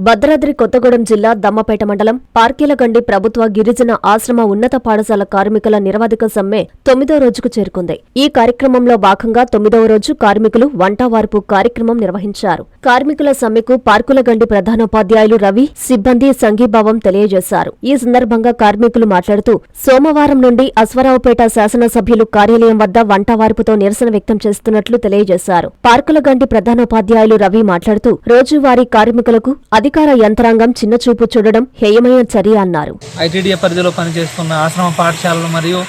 భద్రాద్రి కొత్తగూడెం జిల్లా దమ్మపేట మండలం పార్కీలగండి ప్రభుత్వ గిరిజన ఆశ్రమ ఉన్నత పాఠశాల కార్మికుల నిరవధిక సమ్మె 9వ రోజుకు చేరుకుంది. ఈ కార్యక్రమంలో భాగంగా 9వ రోజు కార్మికులు వంటవార్పు కార్యక్రమం నిర్వహించారు. కార్మికుల సమ్మెకు పార్కులగండి ప్రధానోపాధ్యాయులు రవి, సిబ్బంది సంఘీభావం తెలియజేశారు. ఈ సందర్భంగా కార్మికులు మాట్లాడుతూ సోమవారం నుండి అశ్వరావుపేట శాసనసభ్యులు కార్యాలయం వద్ద వంటవార్పుతో నిరసన వ్యక్తం చేస్తున్నట్లు తెలియజేశారు. పార్కులగండి ప్రధానోపాధ్యాయులు రవి మాట్లాడుతూ రోజువారీ కార్మికులకు అధికార యంత్రాంగం చిన్నచూపు చూడడం హేయమైన చర్య అన్నారు. ఐటీడీఏ పరిధిలో పనిచేస్తున్న ఆశ్రమ పాఠశాలలు మరియు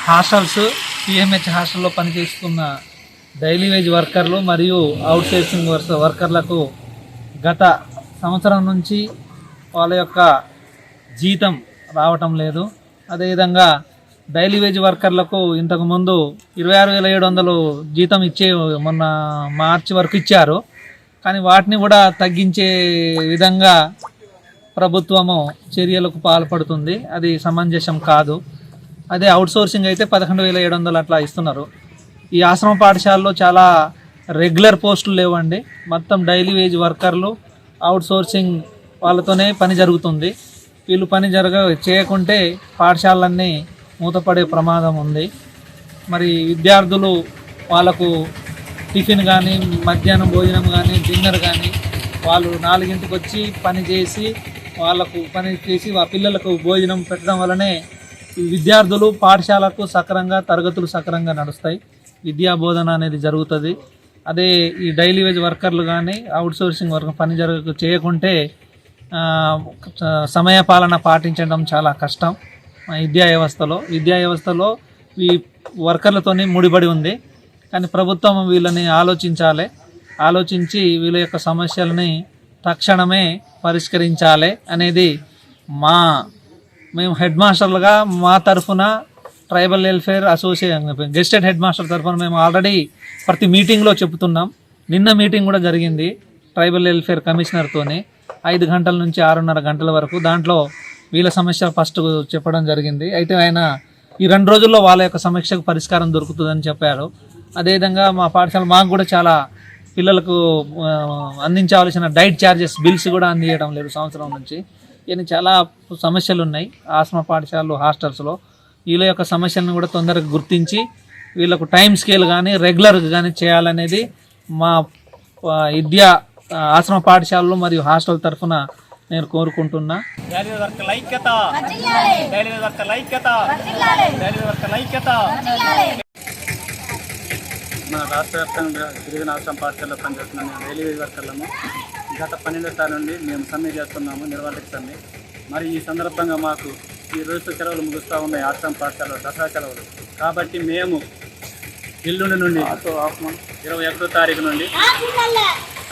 హాస్టల్స్, పిఎంహెచ్ హాస్టల్లో పనిచేస్తున్న డైలీ వేజ్ వర్కర్లు మరియు అవుట్ సోర్సింగ్ వర్కర్లకు గత సంవత్సరం నుంచి వాళ్ళ యొక్క జీతం రావటం లేదు. అదేవిధంగా డైలీ వేజ్ వర్కర్లకు ఇంతకుముందు 26,700 జీతం ఇచ్చే మొన్న మార్చి వరకు ఇచ్చారు. కానీ వాటిని కూడా తగ్గించే విధంగా ప్రభుత్వము చర్యలకు పాల్పడుతుంది. అది సమంజసం కాదు. అదే అవుట్సోర్సింగ్ అయితే 11,700 అట్లా ఇస్తున్నారు. ఈ ఆశ్రమ పాఠశాలలో చాలా రెగ్యులర్ పోస్టులు లేవండి. మొత్తం డైలీ వేజ్ వర్కర్లు, అవుట్సోర్సింగ్ వాళ్ళతోనే పని జరుగుతుంది. వీళ్ళు పని చేయకుంటే పాఠశాలలన్నీ మూతపడే ప్రమాదం ఉంది. మరి విద్యార్థులు వాళ్ళకు టిఫిన్ కానీ, మధ్యాహ్నం భోజనం కానీ, డిన్నర్ కానీ వాళ్ళు 4ంటికి వచ్చి పని చేసి పిల్లలకు భోజనం పెట్టడం వల్లనే విద్యార్థులు పాఠశాలకు సక్రంగా తరగతులు సక్రంగా నడుస్తాయి. విద్యా బోధన అనేది జరుగుతుంది. అదే ఈ డైలీ వేజ్ వర్కర్లు కానీ అవుట్సోర్సింగ్ వర్క్ పని చేయకుంటే సమయపాలన పాటించడం చాలా కష్టం. విద్యా వ్యవస్థలో ఈ వర్కర్లతోనే ముడిపడి ఉంది. కానీ ప్రభుత్వం వీళ్ళని ఆలోచించి వీళ్ళ యొక్క సమస్యలని తక్షణమే పరిష్కరించాలి అనేది మేము హెడ్ మాస్టర్లుగా మా తరఫున tribal welfare association gazetted head master తరఫున మేము ఆల్రెడీ ప్రతి మీటింగ్లో చెబుతున్నాం. నిన్న మీటింగ్ కూడా జరిగింది ట్రైబల్ వెల్ఫేర్ కమిషనర్తోని 5 గంటల నుంచి 6:30 గంటల వరకు. దాంట్లో వీళ్ళ సమస్య ఫస్ట్ చెప్పడం జరిగింది. అయితే ఆయన ఈ 2 రోజుల్లో వాళ్ళ యొక్క సమస్యకు పరిష్కారం దొరుకుతుందని చెప్పారు. అదేవిధంగా మా పాఠశాల మాకు కూడా చాలా పిల్లలకు అందించవలసిన డైట్ ఛార్జెస్ బిల్స్ కూడా అందించడం లేదు సంవత్సరం నుంచి. ఇవన్నీ చాలా సమస్యలు ఉన్నాయి ఆశ్రమ పాఠశాలలు, హాస్టల్స్లో. వీళ్ళ యొక్క సమస్యలను కూడా తొందరగా గుర్తించి వీళ్ళకు టైం స్కేల్ కానీ రెగ్యులర్గా కానీ చేయాలనేది మా ఆశ్రమ పాఠశాలలు మరియు హాస్టల్ తరఫున నేను కోరుకుంటున్నా. మన రాష్ట్ర వ్యాప్తంగా గిరిజన ఆశ్రమ పాఠశాలలో పనిచేస్తున్న డైలీ వేజ్ వర్కర్లను గత 12వ తారీఖు నుండి మేము సమ్మె చేస్తున్నాము, నిరవధిక సమ్మె. మరి ఈ సందర్భంగా మాకు ఈ రోజు సెలవులు ముగుస్తూ ఉన్నాయి ఆశ్రమ పాఠశాలలో, దసరా సెలవులు. కాబట్టి మేము ఎల్లుండి నుండి 21వ తారీఖు నుండి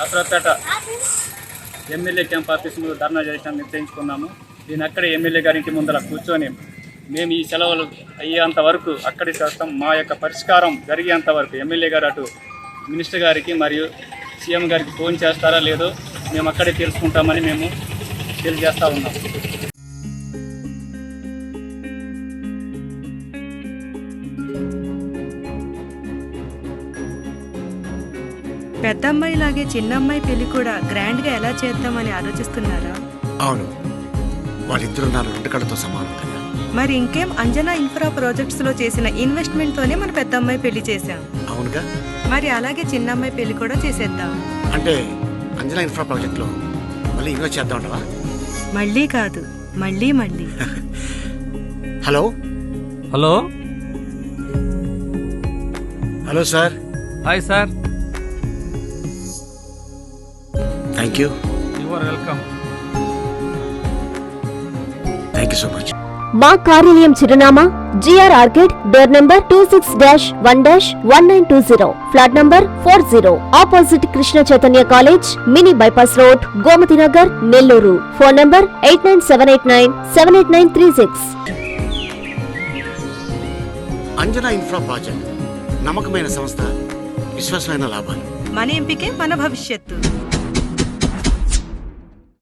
అశ్వరావుపేట ఎమ్మెల్యే క్యాంప్ ఆఫీస్ ముందు ధర్నా చేయడానికి నిర్ణయించుకున్నాము. దీని అక్కడే ఎమ్మెల్యే గారి ఇంటి ముందర కూర్చొని మేము ఈ సెలవులు అయ్యేంత వరకు అక్కడే చేస్తాం. మా యొక్క పరిష్కారం జరిగేంత వరకు ఎమ్మెల్యే గారు అటు మినిస్టర్ గారికి మరియు సీఎం గారికి ఫోన్ చేస్తారా లేదో మేము అక్కడే తెలుసుకుంటామని మేము తెలియజేస్తూ ఉన్నాం. పెద్దమ్మాయి లాగే చిన్నమ్మాయి పెళ్లి కూడా గ్రాండ్గా ఎలా చేద్దామని ఆలోచిస్తున్నారా? అవును, వాళ్ళిద్దరూ నా 2 కళ్ళతో సమానం కదా. మరి ఇంకేం, అంజనా ఇన్ఫ్రా ప్రాజెక్ట్స్ లో చేసిన ఇన్వెస్ట్మెంట్ తోనే మన పెద్దమ్మాయి పెళ్లి చేశాం. అవునుగా. మరి అలాగే చిన్నమ్మాయి పెళ్లి కూడా చేసేద్దాం. అంటే అంజనా ఇన్ఫ్రా ప్రాజెక్ట్ లో మళ్ళీ ఇన్వెస్ట్ చేద్దాం అంటావా? మళ్ళీ కాదు, మళ్ళీ. Hello sir. Hi sir. Thank you. You are welcome. Thank you so much. మా కార్యాలయం చిరునామా GR Orchid, door number 26-1-1920, flat number 40, opposite Krishna Chaitanya College, mini bypass road, Gomathi Nagar, Nellore. Phone number 8978978936. Anjana Infra project నమ్మకమైన సంస్థ, విశ్వాసమైన లాభాలు. మన ఎంపికే మన భవిష్యత్తు.